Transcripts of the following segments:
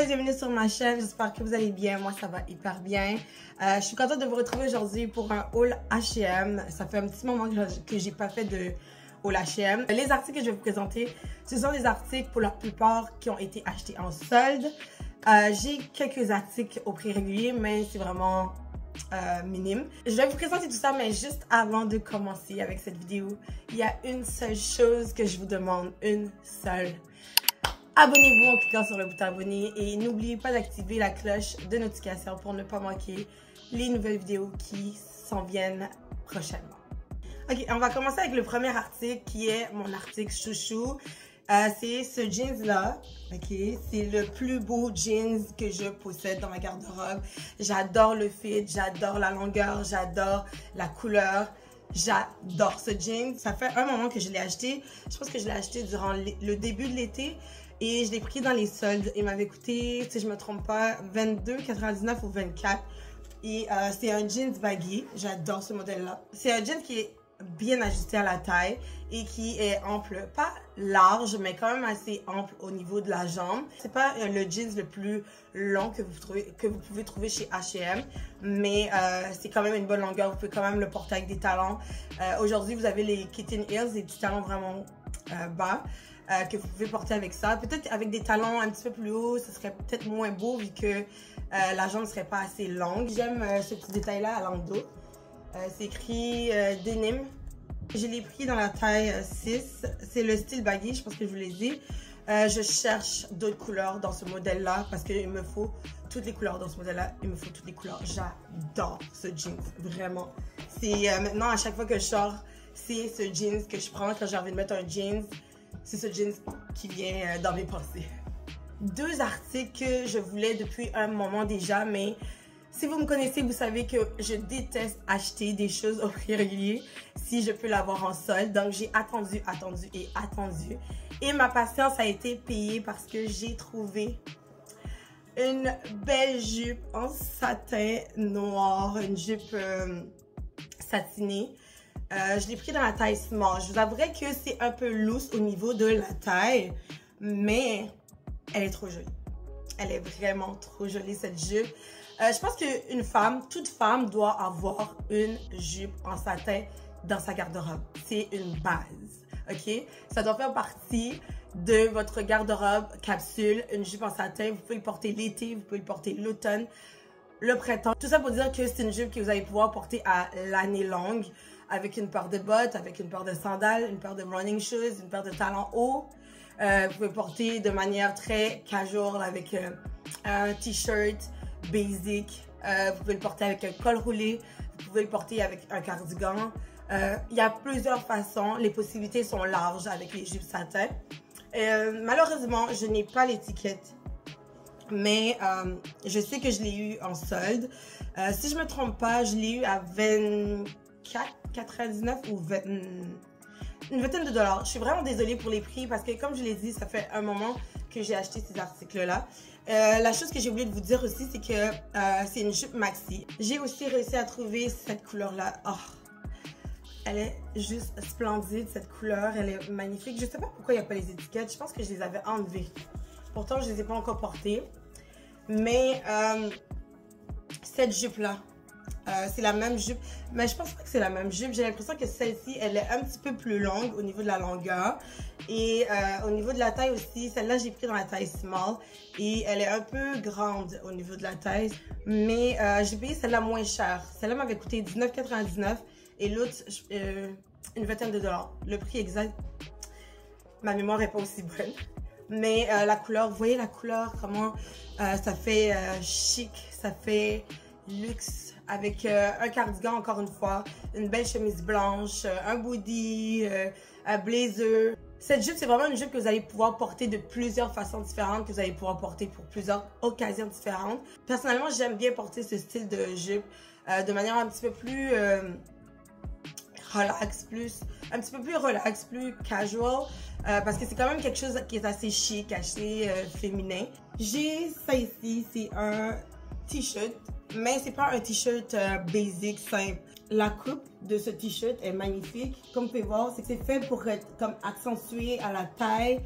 guys, bienvenue sur ma chaîne, j'espère que vous allez bien, moi ça va hyper bien. Je suis contente de vous retrouver aujourd'hui pour un haul H&M. Ça fait un petit moment que j'ai pas fait de haul H&M. Les articles que je vais vous présenter, ce sont des articles pour la plupart qui ont été achetés en solde. J'ai quelques articles au prix régulier, mais c'est vraiment minime. Je vais vous présenter tout ça, mais juste avant de commencer avec cette vidéo, il y a une seule chose que je vous demande, une seule. Abonnez-vous en cliquant sur le bouton abonner et n'oubliez pas d'activer la cloche de notification pour ne pas manquer les nouvelles vidéos qui s'en viennent prochainement. Ok, on va commencer avec le premier article qui est mon article chouchou. C'est ce jeans là, ok, c'est le plus beau jeans que je possède dans ma garde-robe. J'adore le fit, j'adore la longueur, j'adore la couleur. J'adore ce jean. Ça fait un moment que je l'ai acheté. Je pense que je l'ai acheté durant le début de l'été. Et je l'ai pris dans les soldes. Il m'avait coûté, si je me trompe pas, 22,99 ou 24. Et c'est un jeans baggy. J'adore ce modèle-là. C'est un jeans qui est bien ajusté à la taille et qui est ample. Pas large, mais quand même assez ample au niveau de la jambe. C'est pas le jeans le plus long que vous pouvez trouver chez H&M, mais c'est quand même une bonne longueur. Vous pouvez quand même le porter avec des talons. Aujourd'hui, vous avez les Kitten Heels, des petits talons vraiment bas. Que vous pouvez porter avec ça. Peut-être avec des talons un petit peu plus hauts, ce serait peut-être moins beau vu que la jambe ne serait pas assez longue. J'aime ce petit détail-là à l'endos. C'est écrit denim. Je l'ai pris dans la taille 6. C'est le style baggy, je pense que je vous l'ai dit. Je cherche d'autres couleurs dans ce modèle-là parce qu'il me faut toutes les couleurs dans ce modèle-là. Il me faut toutes les couleurs. J'adore ce jeans, vraiment. C'est maintenant, à chaque fois que je sors, c'est ce jeans que je prends quand j'ai envie de mettre un jeans. C'est ce jeans qui vient dans mes pensées. Deux articles que je voulais depuis un moment déjà, mais si vous me connaissez, vous savez que je déteste acheter des choses au prix régulier si je peux l'avoir en solde. Donc j'ai attendu. Et ma patience a été payée parce que j'ai trouvé une belle jupe en satin noir, une jupe satinée. Je l'ai pris dans la taille small. Je vous avouerai que c'est un peu loose au niveau de la taille, mais elle est trop jolie. Elle est vraiment trop jolie, cette jupe. Je pense qu'une femme, toute femme doit avoir une jupe en satin dans sa garde-robe. C'est une base, ok? Ça doit faire partie de votre garde-robe capsule. Une jupe en satin, vous pouvez le porter l'été, vous pouvez le porter l'automne, le printemps. Tout ça pour dire que c'est une jupe que vous allez pouvoir porter à l'année longue. Avec une paire de bottes, avec une paire de sandales, une paire de running shoes, une paire de talons hauts. Vous pouvez porter de manière très casual avec un t-shirt basic. Vous pouvez le porter avec un col roulé. Vous pouvez le porter avec un cardigan. Il y a plusieurs façons. Les possibilités sont larges avec les jupes satin. Malheureusement, je n'ai pas l'étiquette. Mais je sais que je l'ai eu en solde. Si je ne me trompe pas, je l'ai eu à 24,99 ou une vingtaine de dollars. Je suis vraiment désolée pour les prix parce que comme je l'ai dit, ça fait un moment que j'ai acheté ces articles-là. La chose que j'ai oublié de vous dire aussi, c'est que c'est une jupe maxi. J'ai aussi réussi à trouver cette couleur-là. Oh, elle est juste splendide, cette couleur. Elle est magnifique. Je ne sais pas pourquoi il n'y a pas les étiquettes. Je pense que je les avais enlevées. Pourtant, je ne les ai pas encore portées. Mais cette jupe-là, c'est la même jupe, mais je pense pas que c'est la même jupe. J'ai l'impression que celle-ci, elle est un petit peu plus longue au niveau de la longueur. Et au niveau de la taille aussi, celle-là, j'ai pris dans la taille small. Et elle est un peu grande au niveau de la taille. Mais j'ai payé celle-là moins cher. Celle-là m'avait coûté 19,99 et l'autre, une vingtaine de dollars. Le prix exact, ma mémoire n'est pas aussi bonne. Mais la couleur, vous voyez la couleur, comment ça fait chic, ça fait luxe. Avec un cardigan encore une fois, une belle chemise blanche, un body, un blazer. Cette jupe, c'est vraiment une jupe que vous allez pouvoir porter de plusieurs façons différentes, que vous allez pouvoir porter pour plusieurs occasions différentes. Personnellement, j'aime bien porter ce style de jupe de manière un petit peu plus relax, un petit peu plus relax, plus casual, parce que c'est quand même quelque chose qui est assez chic, assez féminin. J'ai ça ici, c'est un t-shirt. Mais c'est pas un t-shirt basic, simple. La coupe de ce t-shirt est magnifique. Comme vous pouvez voir, c'est fait pour être comme accentué à la taille,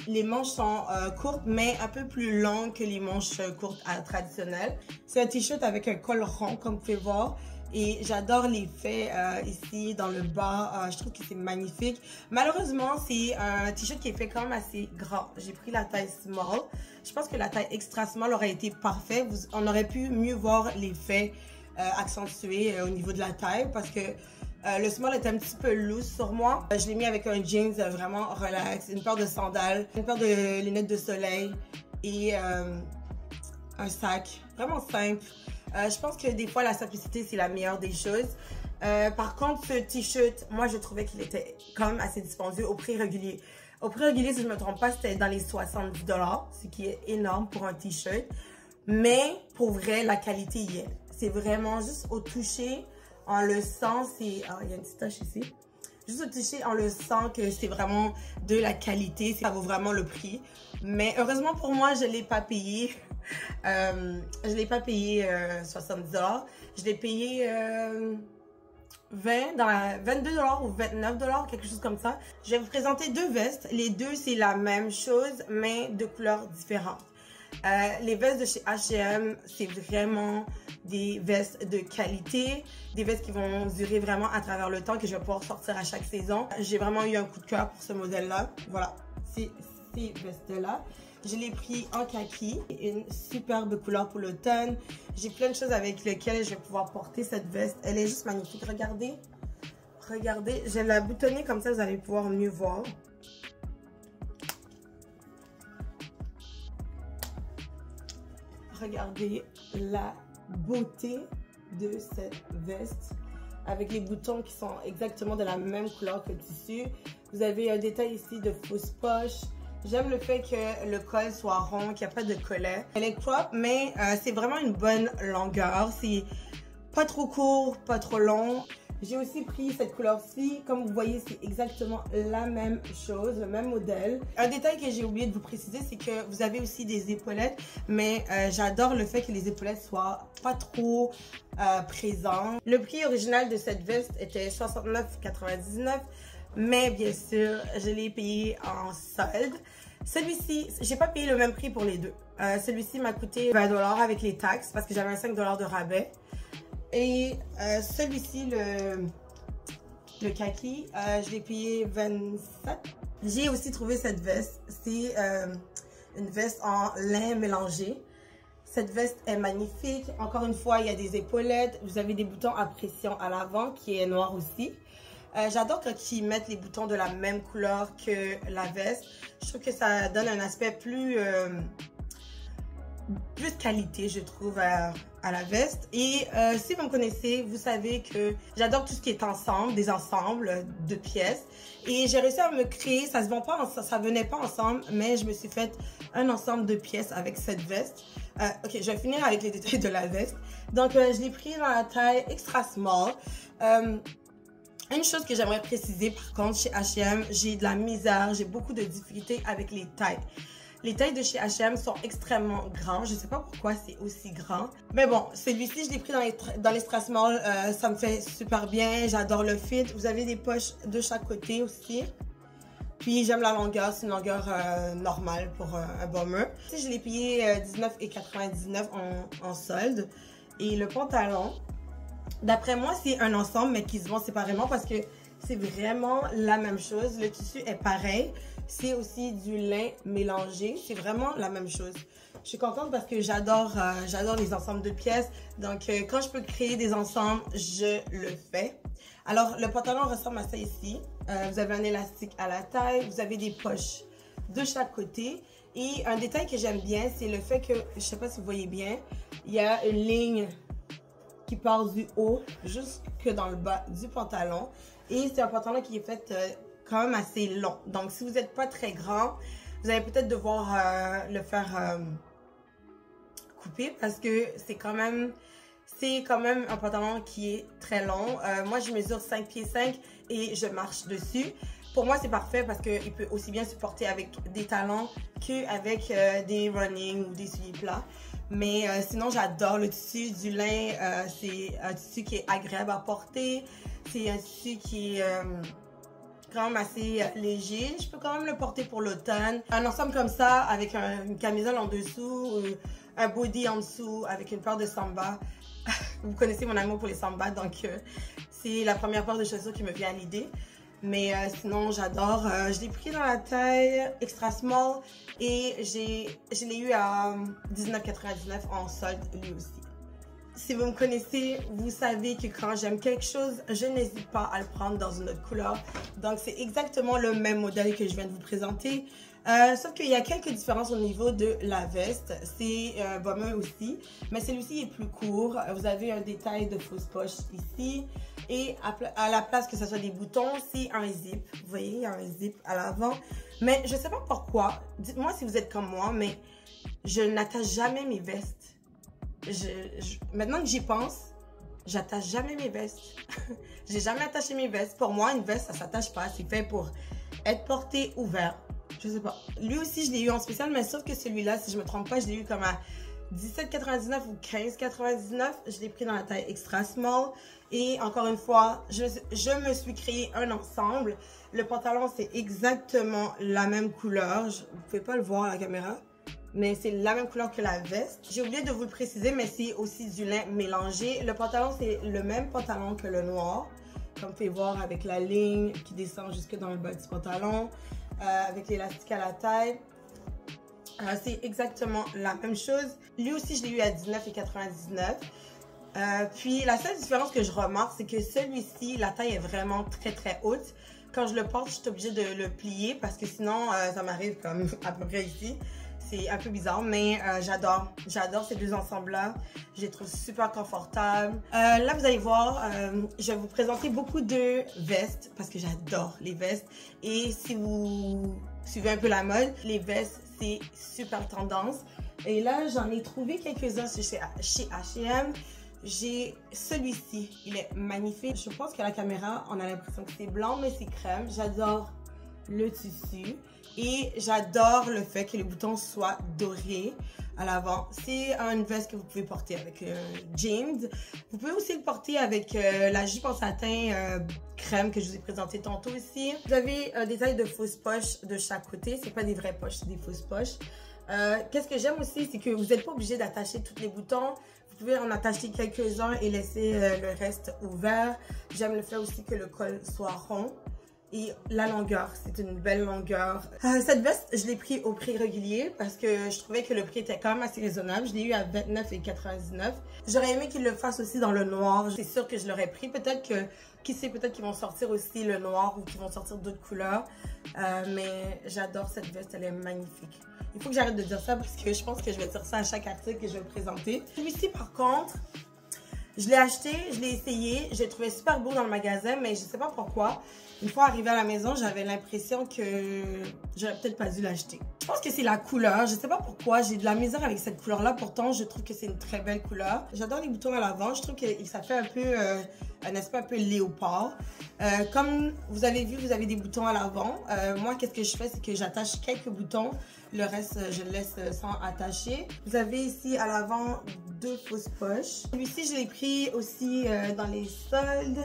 Les manches sont courtes, mais un peu plus longues que les manches courtes traditionnelles. C'est un t-shirt avec un col rond, comme vous pouvez voir. Et j'adore l'effet ici dans le bas. Je trouve que c'est magnifique. Malheureusement, c'est un t-shirt qui est fait quand même assez grand. J'ai pris la taille small. Je pense que la taille extra small aurait été parfait. On aurait pu mieux voir l'effet accentué au niveau de la taille parce que le small est un petit peu loose sur moi. Je l'ai mis avec un jeans vraiment relax, une paire de sandales, une paire de lunettes de soleil et un sac. Vraiment simple. Je pense que des fois, la simplicité, c'est la meilleure des choses. Par contre, ce t-shirt, moi, je trouvais qu'il était quand même assez dispendieux au prix régulier. Au prix régulier, si je ne me trompe pas, c'était dans les 70 $, ce qui est énorme pour un t-shirt. Mais pour vrai, la qualité y est. C'est vraiment juste au toucher, on le sent, c'est... Ah, il y a une petite tache ici. Juste au toucher, on le sent que c'est vraiment de la qualité. Ça vaut vraiment le prix. Mais heureusement pour moi, je ne l'ai pas payé. Je ne l'ai pas payé 70 $. Je l'ai payé 22 $ ou 29 $, quelque chose comme ça. Je vais vous présenter deux vestes. Les deux, c'est la même chose, mais de couleurs différentes. Les vestes de chez H&M, c'est vraiment des vestes de qualité, des vestes qui vont durer vraiment à travers le temps, que je vais pouvoir sortir à chaque saison. J'ai vraiment eu un coup de cœur pour ce modèle-là. Voilà, c'est ces vestes-là. Je l'ai pris en kaki, une superbe couleur pour l'automne. J'ai plein de choses avec lesquelles je vais pouvoir porter cette veste. Elle est juste magnifique. Regardez, regardez. Je vais la boutonner comme ça, vous allez pouvoir mieux voir. Regardez la beauté de cette veste avec les boutons qui sont exactement de la même couleur que le tissu. Vous avez un détail ici de fausse poche. J'aime le fait que le col soit rond, qu'il n'y a pas de collet. Elle est crop, mais c'est vraiment une bonne longueur. C'est pas trop court, pas trop long. J'ai aussi pris cette couleur-ci. Comme vous voyez, c'est exactement la même chose, le même modèle. Un détail que j'ai oublié de vous préciser, c'est que vous avez aussi des épaulettes, mais j'adore le fait que les épaulettes soient pas trop présentes. Le prix original de cette veste était 69,99 $, mais bien sûr, je l'ai payé en solde. Celui-ci, j'ai pas payé le même prix pour les deux. Celui-ci m'a coûté 20 $ avec les taxes parce que j'avais un 5 $ de rabais. Et celui-ci, le kaki, je l'ai payé 27. J'ai aussi trouvé cette veste. C'est une veste en lin mélangé. Cette veste est magnifique. Encore une fois, il y a des épaulettes. Vous avez des boutons à pression à l'avant qui est noir aussi. J'adore quand ils mettent les boutons de la même couleur que la veste. Je trouve que ça donne un aspect plus qualité, je trouve, à la veste. Et si vous me connaissez, vous savez que j'adore tout ce qui est ensemble, des ensembles de pièces. Et j'ai réussi à me créer, ça se vend pas, ça venait pas ensemble, mais je me suis fait un ensemble de pièces avec cette veste. Ok, je vais finir avec les détails de la veste. Donc, je l'ai pris dans la taille extra small. Une chose que j'aimerais préciser, par contre, chez H&M, j'ai de la misère, j'ai beaucoup de difficultés avec les tailles. Les tailles de chez H&M sont extrêmement grandes. Je ne sais pas pourquoi c'est aussi grand. Mais bon, celui-ci, je l'ai pris dans l'extra small. Ça me fait super bien. J'adore le fit. Vous avez des poches de chaque côté aussi. Puis j'aime la longueur. C'est une longueur normale pour un bomber. Je l'ai payé 19,99 € en solde. Et le pantalon, d'après moi, c'est un ensemble, mais qui se vend séparément parce que c'est vraiment la même chose. Le tissu est pareil. C'est aussi du lin mélangé. C'est vraiment la même chose. Je suis contente parce que j'adore les ensembles de pièces. Donc, quand je peux créer des ensembles, je le fais. Alors, le pantalon ressemble à ça ici. Vous avez un élastique à la taille. Vous avez des poches de chaque côté. Et un détail que j'aime bien, c'est le fait que, je ne sais pas si vous voyez bien, il y a une ligne qui part du haut jusque dans le bas du pantalon. Et c'est un pantalon qui est fait quand même assez long. Donc, si vous n'êtes pas très grand, vous allez peut-être devoir le faire couper parce que c'est quand même un pantalon qui est très long. Moi, je mesure 5 pieds 5 et je marche dessus. Pour moi, c'est parfait parce qu'il peut aussi bien se porter avec des talons qu'avec des running ou des souliers plats. Mais sinon, j'adore le tissu du lin. C'est un tissu qui est agréable à porter. C'est un tissu qui est quand même assez léger. Je peux quand même le porter pour l'automne. Un ensemble comme ça, avec une camisole en dessous, un body en dessous, avec une paire de samba. Vous connaissez mon amour pour les samba, donc c'est la première paire de chaussures qui me vient à l'idée. Mais sinon, j'adore. Je l'ai pris dans la taille extra small et je l'ai eu à 19,99 en solde lui aussi. Si vous me connaissez, vous savez que quand j'aime quelque chose, je n'hésite pas à le prendre dans une autre couleur. Donc, c'est exactement le même modèle que je viens de vous présenter. Sauf qu'il y a quelques différences au niveau de la veste. C'est bombeux aussi, mais celui-ci est plus court. Vous avez un détail de fausse poche ici. Et à la place que ce soit des boutons, c'est un zip. Vous voyez, il y a un zip à l'avant. Mais je ne sais pas pourquoi. Dites-moi si vous êtes comme moi, mais je n'attache jamais mes vestes. Maintenant que j'y pense, j'attache jamais mes vestes. J'ai jamais attaché mes vestes. Pour moi, une veste, ça s'attache pas. C'est fait pour être porté ouvert. Je sais pas. Lui aussi, je l'ai eu en spécial, mais sauf que celui-là, si je me trompe pas, je l'ai eu comme à 17,99 ou 15,99. Je l'ai pris dans la taille extra small. Et encore une fois, je me suis créé un ensemble. Le pantalon, c'est exactement la même couleur. Vous pouvez pas le voir à la caméra, mais c'est la même couleur que la veste. J'ai oublié de vous le préciser, mais c'est aussi du lin mélangé. Le pantalon, c'est le même pantalon que le noir. Comme vous pouvez voir avec la ligne qui descend jusque dans le bas du pantalon. Avec l'élastique à la taille. C'est exactement la même chose. Lui aussi, je l'ai eu à 19,99. Puis la seule différence que je remarque, c'est que celui-ci, la taille est vraiment très très haute. Quand je le porte, je suis obligée de le plier parce que sinon, ça m'arrive comme à peu près ici. C'est un peu bizarre, mais j'adore. J'adore ces deux ensembles-là. Je les trouve super confortables. Là, vous allez voir, je vais vous présenter beaucoup de vestes parce que j'adore les vestes. Et si vous suivez un peu la mode, les vestes, c'est super tendance. Et là, j'en ai trouvé quelques-uns chez H&M. J'ai celui-ci. Il est magnifique. Je pense qu'à la caméra, on a l'impression que c'est blanc, mais c'est crème. J'adore le tissu. Et j'adore le fait que les boutons soient dorés à l'avant. C'est une veste que vous pouvez porter avec jeans. Vous pouvez aussi le porter avec la jupe en satin crème que je vous ai présenté tantôt ici. Vous avez un détail de fausses poches de chaque côté. C'est pas des vraies poches, c'est des fausses poches. Qu'est-ce que j'aime aussi, c'est que vous n'êtes pas obligé d'attacher tous les boutons. Vous pouvez en attacher quelques-uns et laisser le reste ouvert. J'aime le fait aussi que le col soit rond. Et la longueur, c'est une belle longueur. Cette veste, je l'ai pris au prix régulier parce que je trouvais que le prix était quand même assez raisonnable. Je l'ai eu à 29,99. J'aurais aimé qu'ils le fassent aussi dans le noir. C'est sûr que je l'aurais pris. Peut-être que, qui sait, peut-être qu'ils vont sortir aussi le noir ou qu'ils vont sortir d'autres couleurs. Mais j'adore cette veste, elle est magnifique. Il faut que j'arrête de dire ça parce que je pense que je vais dire ça à chaque article que je vais vous présenter. Celui-ci, par contre, je l'ai acheté, je l'ai essayé, j'ai trouvé super beau dans le magasin, mais je sais pas pourquoi. Une fois arrivée à la maison, j'avais l'impression que j'aurais peut-être pas dû l'acheter. Je pense que c'est la couleur, je sais pas pourquoi, j'ai de la misère avec cette couleur-là, pourtant je trouve que c'est une très belle couleur. J'adore les boutons à l'avant, je trouve que ça fait un peu un aspect un peu léopard. Comme vous avez vu, vous avez des boutons à l'avant. Moi, qu'est-ce que je fais, c'est que j'attache quelques boutons. Le reste, je le laisse sans attacher. Vous avez ici à l'avant deux fausses poches. Celui-ci, je l'ai pris aussi dans les soldes,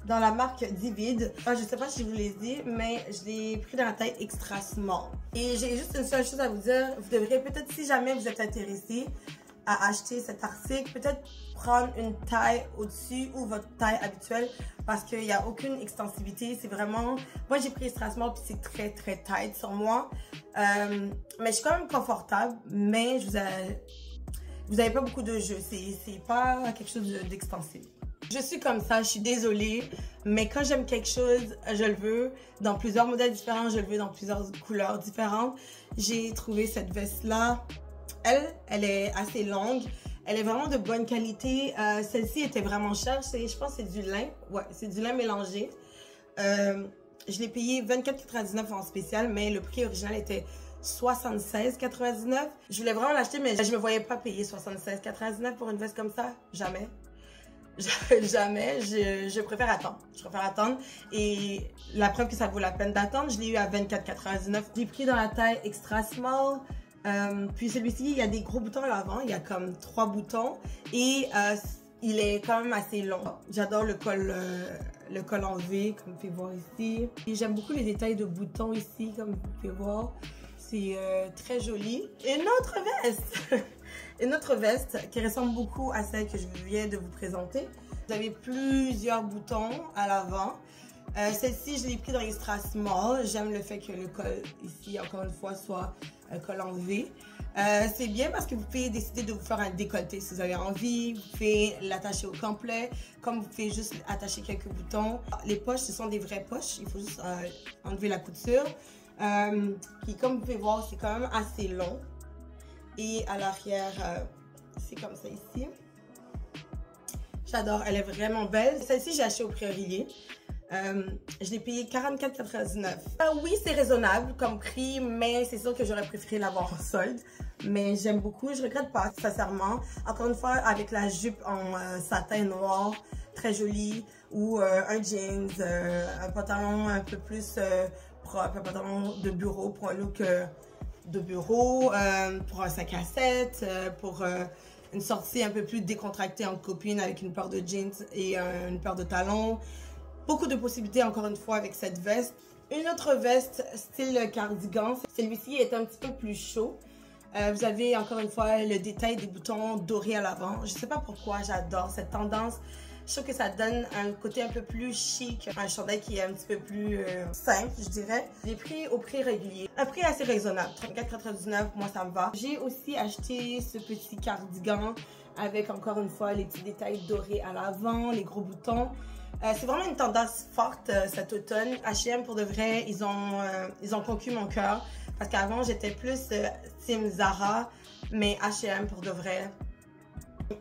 dans la marque Divid. Je ne sais pas si je vous l'ai dit, mais je l'ai pris dans la taille extra small. Et j'ai juste une seule chose à vous dire. Vous devrez peut-être, si jamais vous êtes intéressé à acheter cet article, peut-être prendre une taille au-dessus ou votre taille habituelle parce qu'il n'y a aucune extensivité. C'est vraiment... Moi, j'ai pris extra small puis c'est très, très tight sur moi. Mais je suis quand même confortable, mais vous avez pas beaucoup de jeu. C'est pas quelque chose d'extensif. Je suis comme ça, je suis désolée, mais quand j'aime quelque chose, je le veux dans plusieurs modèles différents, je le veux dans plusieurs couleurs différentes. J'ai trouvé cette veste-là. Elle est assez longue. Elle est vraiment de bonne qualité. Celle-ci était vraiment chère. Je pense que c'est du lin. Ouais, c'est du lin mélangé. Je l'ai payé 24,99 en spécial, mais le prix original était 76,99. Je voulais vraiment l'acheter, mais je me voyais pas payer 76,99 pour une veste comme ça. Jamais. Jamais. Je préfère attendre. Je préfère attendre. Et la preuve que ça vaut la peine d'attendre, je l'ai eu à 24,99. Je l'ai pris dans la taille extra small. Puis celui-ci, il y a des gros boutons à l'avant. Il y a comme 3 boutons. Et il est quand même assez long. J'adore le col le col en V, comme vous pouvez voir ici. Et j'aime beaucoup les détails de boutons ici, comme vous pouvez voir. C'est très joli. Une autre veste! Une autre veste qui ressemble beaucoup à celle que je viens de vous présenter. Vous avez plusieurs boutons à l'avant. Celle-ci, je l'ai pris dans l'extra small. J'aime le fait que le col ici, encore une fois, soit un col en V. C'est bien parce que vous pouvez décider de vous faire un décolleté si vous avez envie. Vous pouvez l'attacher au complet, comme vous pouvez juste attacher quelques boutons. Les poches, ce sont des vraies poches. Il faut juste enlever la couture. Puis comme vous pouvez voir, c'est quand même assez long. Et à l'arrière, c'est comme ça ici. J'adore, elle est vraiment belle. Celle-ci, j'ai acheté au Prix Aureiller. Je l'ai payée 44,99 $. Oui, c'est raisonnable comme prix, mais c'est sûr que j'aurais préféré l'avoir en solde. Mais j'aime beaucoup, je regrette pas, sincèrement. Encore une fois, avec la jupe en satin noir, très jolie, ou un jeans, un pantalon un peu plus propre, un pantalon de bureau pour un look de bureau, pour un 5 à 7, pour une sortie un peu plus décontractée en copine avec une paire de jeans et une paire de talons. Beaucoup de possibilités encore une fois avec cette veste. Une autre veste style cardigan. Celui-ci est un petit peu plus chaud. Vous avez encore une fois le détail des boutons dorés à l'avant. Je ne sais pas pourquoi, j'adore cette tendance. Je trouve que ça donne un côté un peu plus chic, un chandail qui est un petit peu plus simple, je dirais. Je l'ai pris au prix régulier. Un prix assez raisonnable, 34,99 $, moi ça me va. J'ai aussi acheté ce petit cardigan avec encore une fois les petits détails dorés à l'avant, les gros boutons. C'est vraiment une tendance forte cet automne. H&M pour de vrai, ils ont conquis mon cœur. Parce qu'avant j'étais plus team Zara, mais H&M pour de vrai,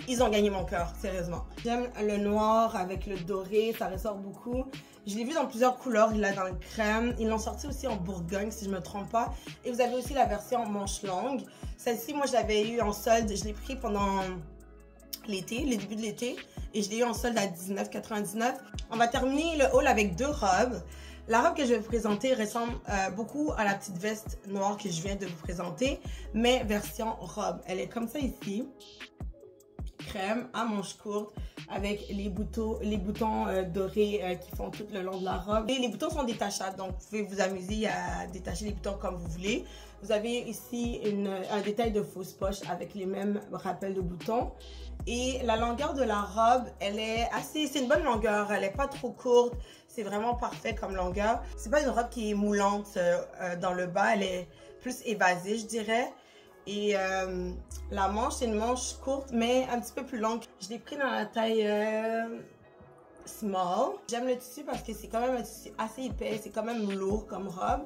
ils ont gagné mon cœur, sérieusement. J'aime le noir avec le doré, ça ressort beaucoup. Je l'ai vu dans plusieurs couleurs, il est dans le crème. Ils l'ont sorti aussi en Bourgogne, si je ne me trompe pas. Et vous avez aussi la version manche longue. Celle-ci, moi, je l'avais eu en solde. Je l'ai pris pendant l'été, les débuts de l'été. Et je l'ai eu en solde à 19,99 $. On va terminer le haul avec deux robes. La robe que je vais vous présenter ressemble beaucoup à la petite veste noire que je viens de vous présenter, mais version robe. Elle est comme ça ici. Crème à manches courtes avec les boutons dorés qui font tout le long de la robe. Et les boutons sont détachables, donc vous pouvez vous amuser à détacher les boutons comme vous voulez. Vous avez ici un détail de fausse poche avec les mêmes rappels de boutons. Et la longueur de la robe, elle est assez, c'est une bonne longueur, elle n'est pas trop courte, c'est vraiment parfait comme longueur. C'est pas une robe qui est moulante dans le bas, elle est plus évasée, je dirais. Et la manche, c'est une manche courte, mais un petit peu plus longue. Je l'ai pris dans la taille small. J'aime le tissu parce que c'est quand même un tissu assez épais, c'est quand même lourd comme robe.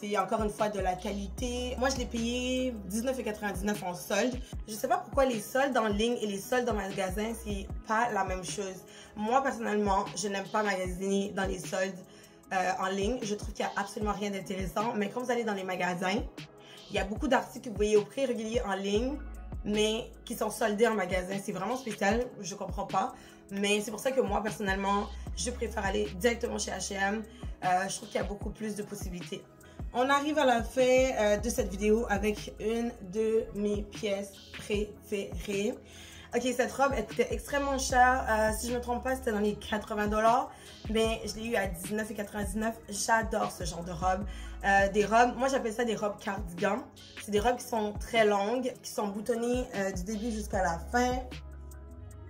C'est encore une fois de la qualité. Moi, je l'ai payé 19,99 € en solde. Je sais pas pourquoi les soldes en ligne et les soldes en magasin, c'est pas la même chose. Moi, personnellement, je n'aime pas magasiner dans les soldes en ligne. Je trouve qu'il n'y a absolument rien d'intéressant. Mais quand vous allez dans les magasins, il y a beaucoup d'articles que vous voyez au prix régulier en ligne, mais qui sont soldés en magasin. C'est vraiment spécial, je comprends pas. Mais c'est pour ça que moi, personnellement, je préfère aller directement chez H&M. Je trouve qu'il y a beaucoup plus de possibilités. On arrive à la fin de cette vidéo avec une de mes pièces préférées. Ok, cette robe, elle coûtait extrêmement cher. Si je ne me trompe pas, c'était dans les 80 $. Mais je l'ai eu à 19,99 $. J'adore ce genre de robe. Des robes, moi j'appelle ça des robes cardigan. C'est des robes qui sont très longues, qui sont boutonnées du début jusqu'à la fin.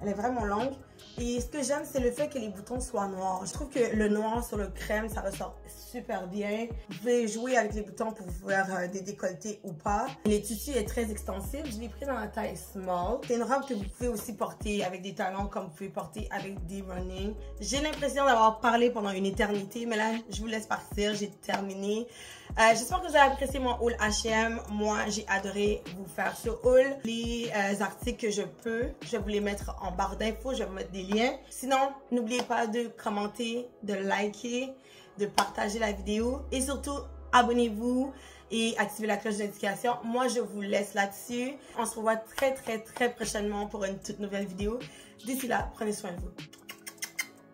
Elle est vraiment longue. Et ce que j'aime, c'est le fait que les boutons soient noirs. Je trouve que le noir sur le crème, ça ressort super bien. Vous pouvez jouer avec les boutons pour faire des décolletés ou pas. Le tissu est très extensif. Je l'ai pris dans la taille small. C'est une robe que vous pouvez aussi porter avec des talons comme vous pouvez porter avec des running. J'ai l'impression d'avoir parlé pendant une éternité, mais là, je vous laisse partir. J'ai terminé. J'espère que vous avez apprécié mon haul H&M. Moi, j'ai adoré vous faire ce haul. Les articles que je vais vous les mettre en barre d'infos. Je vais vous mettre des liens. Sinon, n'oubliez pas de commenter, de liker, de partager la vidéo et surtout, abonnez-vous et activez la cloche de notification. Moi, je vous laisse là-dessus. On se revoit très prochainement pour une toute nouvelle vidéo. D'ici là, prenez soin de vous.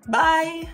Bye!